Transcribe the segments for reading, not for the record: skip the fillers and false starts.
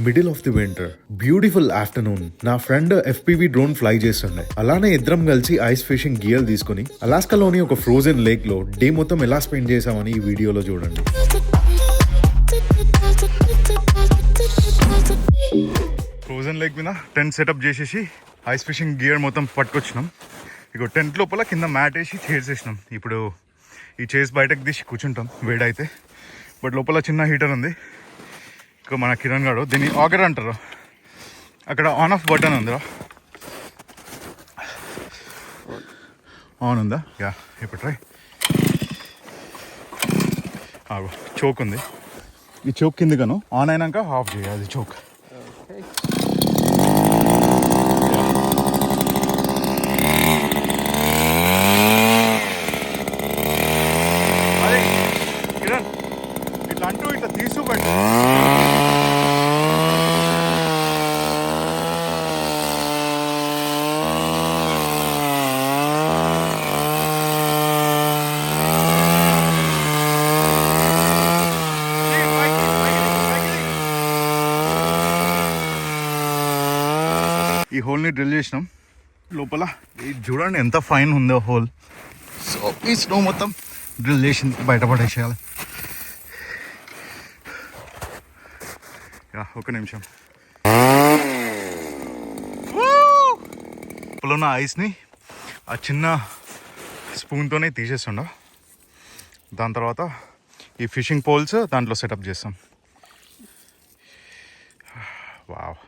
Middle of the winter, beautiful afternoon. నా friend FPV drone fly చేస్తుండే. అలానే ఇద్దరం కలిసి ఐస్ ఫిషింగ్ గియర్ తీసుకుని అలాస్కాలోని ఒక ఫ్రోజన్ లేక్ లో డే మొత్తం ఎలా స్పెండ్ చేసామని ఈ వీడియోలో చూడండి. ఫ్రోజన్ లేక్ మీద టెంట్ సెటప్ చేసేసి ఐస్ ఫిషింగ్ గియర్ మొత్తం పట్టుకొచ్చినాం. ఇక టెంట్ లోపల కింద మ్యాట్ వేసి చైర్స్ వేసినాం. ఇప్పుడు ఈ చైర్స్ బయటకు తీసి కూర్చుంటాం వేడైతే. బట్ లోపల చిన్న హీటర్ ఉంది. ఇక మన కిరణ్ గారు దీన్ని ఆగర్ అంటారు. అక్కడ ఆన్ ఆఫ్ బటన్ ఉందిరా, ఆన్ ఉందా? యా, ఇప్పుడు ట్రై. చోక్ ఉంది, ఈ చోక్ కిందిగాను ఆన్ అయినాక ఆఫ్ చేయాలి చోక్. అదే కిరణ్ ఇట్లా అంటూ ఇట్లా తీసుకుపెట్టు. ఈ హోల్ని డ్రిల్ చేసినాం. లోపల చూడండి ఎంత ఫైన్ ఉందో హోల్. సో ఈ స్నో మొత్తం డ్రిల్ చేసి బయటపడేసేయాలి. ఒక నిమిషం. లోపల ఉన్న ఐస్ని ఆ చిన్న స్పూన్తోనే తీసేస్తుండ. దాని తర్వాత ఈ ఫిషింగ్ పోల్స్ దాంట్లో సెటప్ చేస్తాం. వావ్,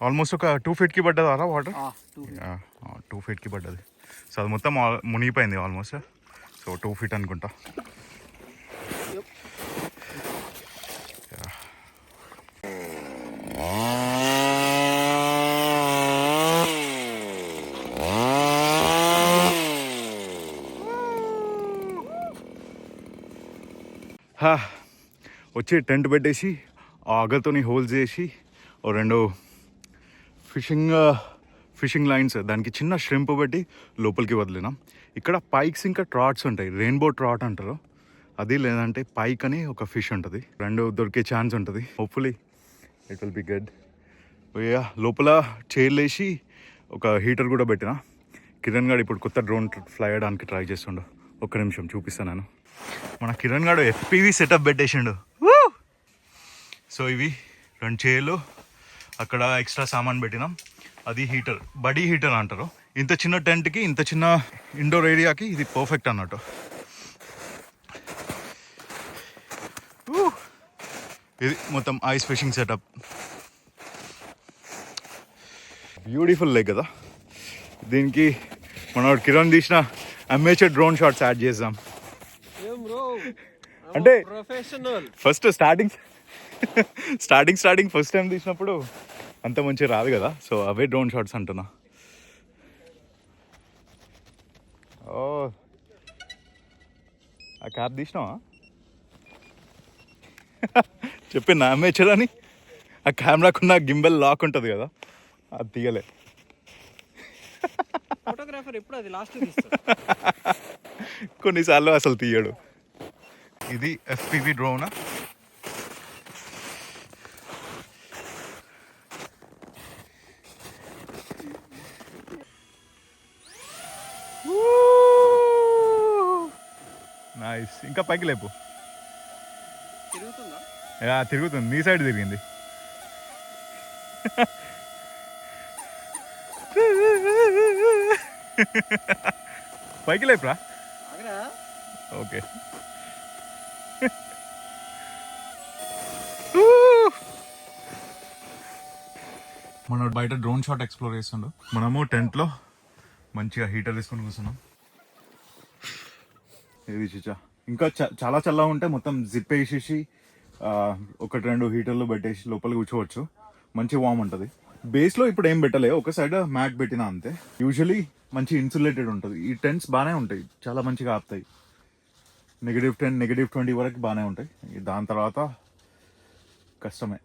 ఆల్మోస్ట్ ఒక 2 feetకి పడ్డదా రా వాటర్? 2 feetకి పడ్డది. సో అది మొత్తం మునిగిపోయింది ఆల్మోస్ట్. సో 2 feet అనుకుంటా. వచ్చి టెంట్ పెట్టేసి ఆ ఆగర్తోని హోల్స్ చేసి ఓ 2 ఫిషింగ్ లైన్స్ దానికి చిన్న ష్రింప్ పెట్టి లోపలికి వదిలినాం. ఇక్కడ పైక్స్ ఇంకా ట్రాట్స్ ఉంటాయి. రెయిన్బో ట్రాట్ అంటారు అది, లేదంటే పైక్ అని ఒక ఫిష్ ఉంటుంది. 2 దొరికే ఛాన్స్ ఉంటుంది. Hopefully it will be good. లోపల చైర్లు వేసి ఒక హీటర్ కూడా పెట్టిన. కిరణ్ గారు ఇప్పుడు కొత్త డ్రోన్ ఫ్లై అయ్యడానికి ట్రై చేస్తుండు. ఒక్క నిమిషం చూపిస్తాను నేను. మన కిరణ్ గారు FPV సెటప్ పెట్టేసిండు. సో ఇవి 2 చైర్లు, అక్కడ ఎక్స్ట్రా సామాన్ పెట్టినాం. అది హీటర్, బడీ హీటర్ అంటారు. ఇంత చిన్న టెంట్కి, ఇంత చిన్న ఇండోర్ ఏరియాకి ఇది పర్ఫెక్ట్ అన్నట్టు. ఇది మొత్తం ice fishing setup. Beautiful lake కదా. దీనికి మన కిరణ్ తీసిన అమేచర్ డ్రోన్ షాట్స్ యాడ్ చేద్దాం. అంటే ఫస్ట్ స్టార్టింగ్ ఫస్ట్ టైం తీసినప్పుడు అంత మంచిగా రాదు కదా. సో అవే డ్రోన్ షాట్స్ అంటున్నా. ఓ, ఆ క్యాప్ తీసినావా? చెప్పిన అమేచర్ అని. ఆ కెమెరాకున్న గింబెల్ లాక్ ఉంటుంది కదా, అది తీయలే. ఫోటోగ్రాఫర్ ఎప్పుడు అది లాస్ట్ కొన్నిసార్లు అసలు తీయడు. ఇది FPV డ్రోన్. నైస్. ఇంకా పైకి లేపు. తిరుగుతుంది. నీ సైడ్ తిరిగింది. పైకి లేపురా. ఓకే. మనం బయట డ్రోన్ షాట్ ఎక్స్ప్లోర్ చేస్తుండో. మనము టెంట్లో మంచిగా హీటర్ తీసుకొని కూర్చున్నాం. ఇది చిచ్చా ఇంకా చాలా చల్లగా ఉంటే మొత్తం జిప్ వేసేసి 1-2 హీటర్లు పెట్టేసి లోపల కూర్చోవచ్చు. మంచి వామ్ ఉంటుంది. బేస్లో ఇప్పుడు ఏం పెట్టలే, ఒక సైడ్ మ్యాట్ పెట్టినా అంతే. యూజువలీ మంచి ఇన్సులేటెడ్ ఉంటుంది. ఈ టెంట్స్ బాగానే ఉంటాయి, చాలా మంచిగా ఆపుతాయి. -10, -20 వరకు బాగానే ఉంటాయి. దాని తర్వాత కష్టమే.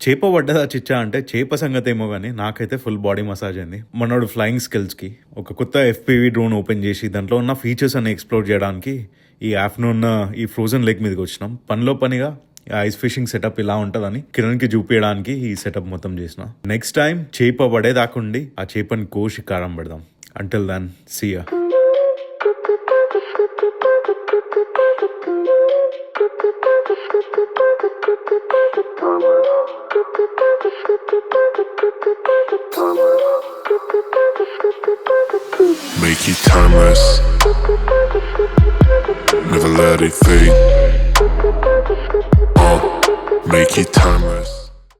చేప పడ్డదా చిచ్చా అంటే చేప సంగతి ఏమో కానీ నాకైతే ఫుల్ బాడీ మసాజ్ అయింది. మనోడు ఫ్లయింగ్ స్కిల్స్కి ఒక కొత్త FPV డ్రోన్ ఓపెన్ చేసి దాంట్లో ఉన్న ఫీచర్స్ అన్ని ఎక్స్ప్లోర్ చేయడానికి ఈ ఆఫ్టర్నూన్ ఈ ఫ్రోజన్ లేక్ మీదకి వచ్చినాం. పనిలో పనిగా ఐస్ ఫిషింగ్ సెటప్ ఇలా ఉంటుందని కిరణ్కి చూపించడానికి ఈ సెటప్ మొత్తం చేసిన. నెక్స్ట్ టైం చేప పడేదాకుండి ఆ చేపని కోసి కారం పెడదాం. Until then see ya. Make it timeless, never let it fade. Make it timeless.